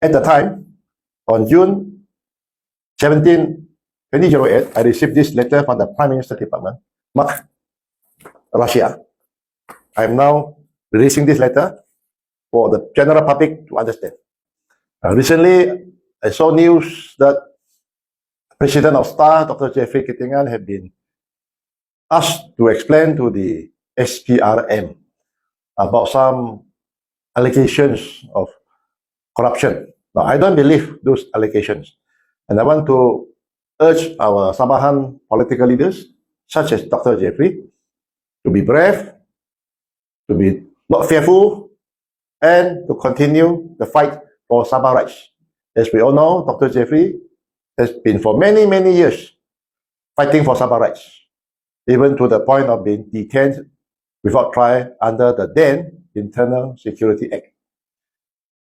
At the time, on June 17, 2008, I received this letter from the Prime Minister Department. Mark, Russia. I am now releasing this letter for the general public to understand. Recently, I saw news that President of STAR, Dr. Jeffry Kitingan, had been asked to explain to the SPRM about some allegations of corruption. Now, I don't believe those allegations. And I want to urge our Sabahan political leaders, such as Dr. Jeffry, to be brave, to be not fearful, and to continue the fight for Sabah rights. As we all know, Dr. Jeffry has been for many, many years fighting for Sabah rights, even to the point of being detained without trial under the then Internal Security Act.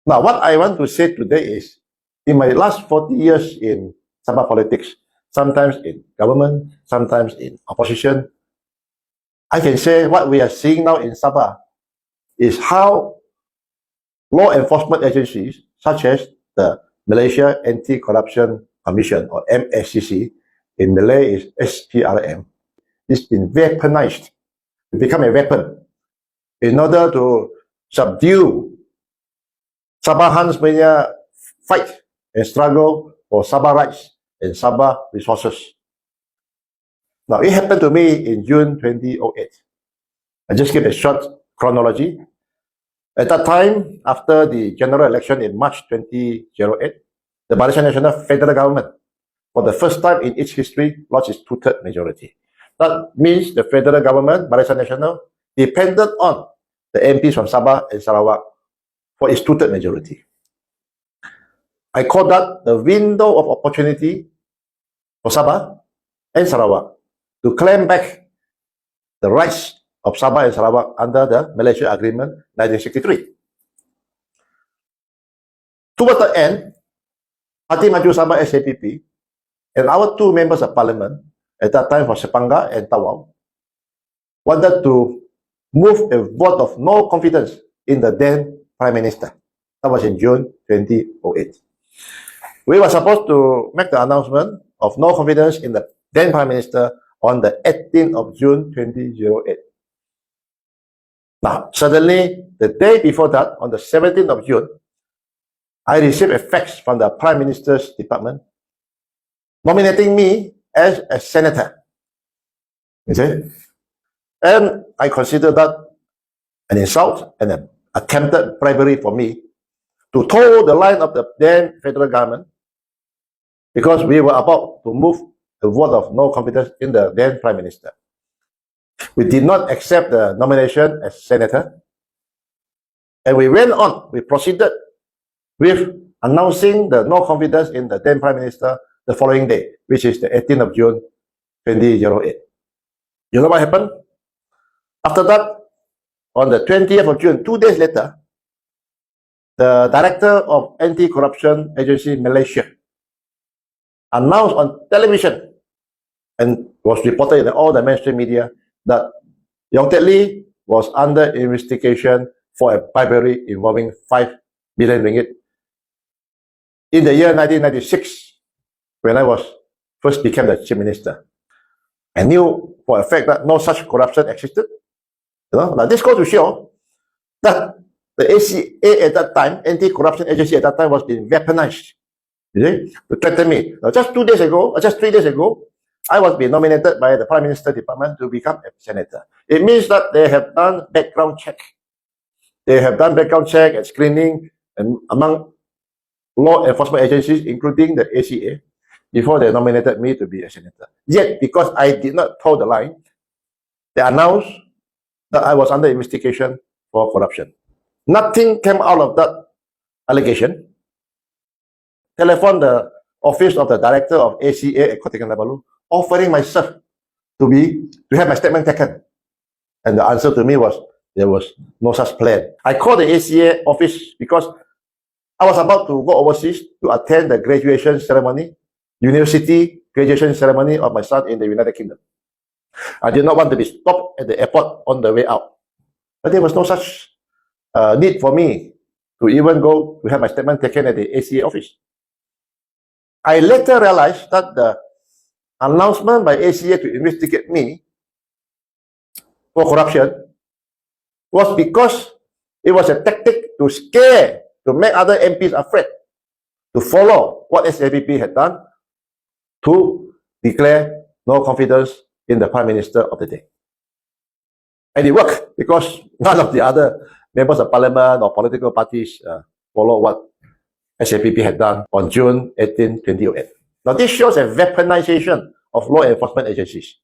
Now, what I want to say today is, in my last 40 years in Sabah politics, sometimes in government, sometimes in opposition, I can say what we are seeing now in Sabah is how law enforcement agencies, such as the Malaysia Anti-Corruption Commission, or MACC, in Malay is SPRM, is been weaponized to become a weapon in order to subdue Sabahans punya fight and struggle for Sabah rights and Sabah resources. Now, it happened to me in June 2008. I just give a short chronology. At that time, after the general election in March 2008, the Barisan Nasional federal government, for the first time in its history, lost its two-third majority. That means the federal government, Barisan Nasional, depended on the MPs from Sabah and Sarawak for its two-third majority. I call that the window of opportunity for Sabah and Sarawak to claim back the rights of Sabah and Sarawak under the Malaysia Agreement 1963. Towards the end, Parti Maju Sabah SAPP and our two members of parliament, at that time for Sepangga and Tawau, wanted to move a vote of no confidence in the then Prime Minister. That was in June 2008. We were supposed to make the announcement of no confidence in the then Prime Minister on the 18th of June 2008. Now, suddenly, the day before that, on the 17th of June, I received a fax from the Prime Minister's department nominating me as a senator. You see? And I consider that an insult and an attempted bribery for me to toe the line of the then federal government, because we were about to move a vote of no confidence in the then Prime Minister. We did not accept the nomination as senator, and we went on. We proceeded with announcing the no confidence in the then Prime Minister the following day, which is the 18th of June 2008. You know what happened? After that, on the 20th of June, 2 days later, the Director of Anti-Corruption Agency Malaysia announced on television and was reported in all the mainstream media that Yong was under investigation for a bribery involving 5 billion ringgit in the year 1996, when I first became the Chief Minister. I knew for a fact that no such corruption existed. You know, now this goes to show that the ACA at that time, Anti-Corruption Agency at that time, was being weaponized, you see, to threaten me. Now, just 2 days ago, or just 3 days ago, I was being nominated by the Prime Minister Department to become a senator. It means that they have done background check. They have done background check and screening and among law enforcement agencies, including the ACA, before they nominated me to be a senator. Yet, because I did not toe the line, they announced that I was under investigation for corruption. Nothing came out of that allegation. Telephoned the office of the director of ACA at Kitingan, offering myself to have my statement taken. And the answer to me was, there was no such plan. I called the ACA office because I was about to go overseas to attend the graduation ceremony, university graduation ceremony of my son in the United Kingdom. I did not want to be stopped at the airport on the way out. But there was no such need for me to even go to have my statement taken at the ACA office. I later realized that the announcement by ACA to investigate me for corruption was because it was a tactic to scare, to make other MPs afraid to follow what SAPP had done to declare no confidence in the Prime Minister of the day. And it worked because none of the other members of parliament or political parties followed what SAPP had done on June 18, 2008. Now, this shows a weaponization of law enforcement agencies.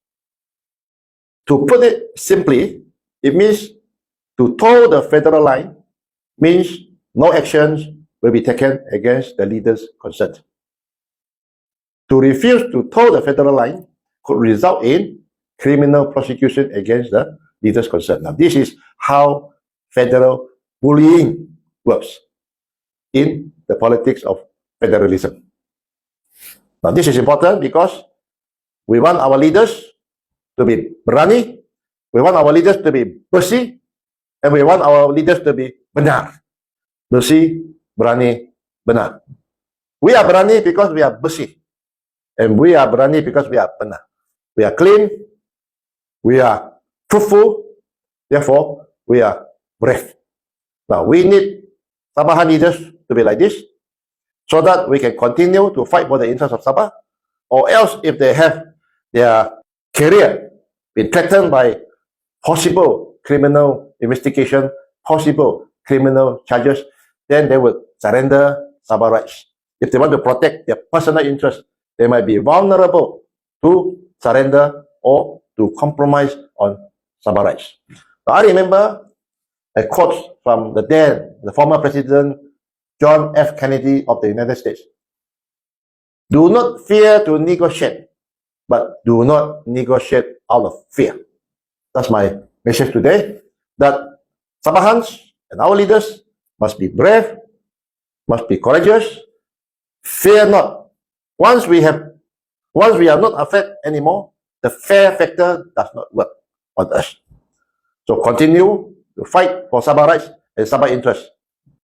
To put it simply, it means to toe the federal line means no actions will be taken against the leaders concerned. To refuse to toe the federal line could result in criminal prosecution against the leaders concerned. Now, this is how federal bullying works in the politics of federalism. Now, this is important because we want our leaders to be berani, we want our leaders to be bersih, and we want our leaders to be benar. Bersih, berani, benar. We are berani because we are bersih. And we are berani because we are benar. We are clean, we are truthful, therefore we are brave. Now, we need Sabahan leaders to be like this so that we can continue to fight for the interests of Sabah, or else if they have their career been threatened by possible criminal investigation, possible criminal charges, then they will surrender Sabah rights. If they want to protect their personal interests, they might be vulnerable to surrender or to compromise on Sabah rights. Now, I remember a quote from the former President John F. Kennedy of the United States. Do not fear to negotiate, but do not negotiate out of fear. That's my message today, that Sabahans and our leaders must be brave, must be courageous, fear not. Once we are not afraid anymore, the fear factor does not work on us. So continue to fight for Sabah rights and Sabah interests.